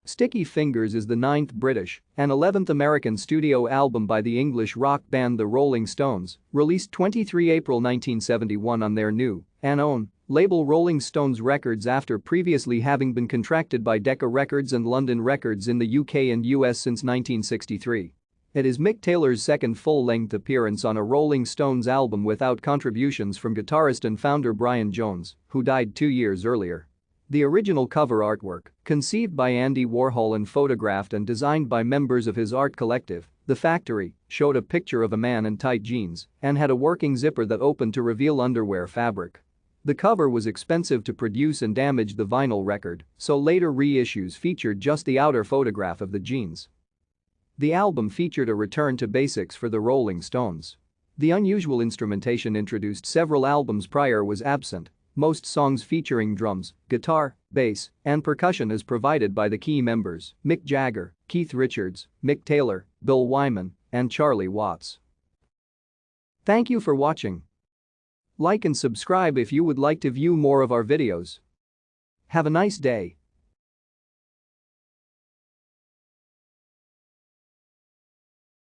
Sticky Fingers is the ninth British and 11th American studio album by the English rock band The Rolling Stones, released 23 April 1971 on their new and own label Rolling Stones Records after previously having been contracted by Decca Records and London Records in the UK and US since 1963. It is Mick Taylor's second full-length appearance on a Rolling Stones album without contributions from guitarist and founder Brian Jones, who died 2 years earlier. The original cover artwork, conceived by Andy Warhol and photographed and designed by members of his art collective, The Factory, showed a picture of a man in tight jeans and had a working zipper that opened to reveal underwear fabric. The cover was expensive to produce and damaged the vinyl record, so later reissues featured just the outer photograph of the jeans. The album featured a return to basics for the Rolling Stones. The unusual instrumentation introduced several albums prior was absent. Most songs featuring drums, guitar, bass, and percussion is provided by the key members Mick Jagger, Keith Richards, Mick Taylor, Bill Wyman, and Charlie Watts. Thank you for watching. Like and subscribe if you would like to view more of our videos. Have a nice day.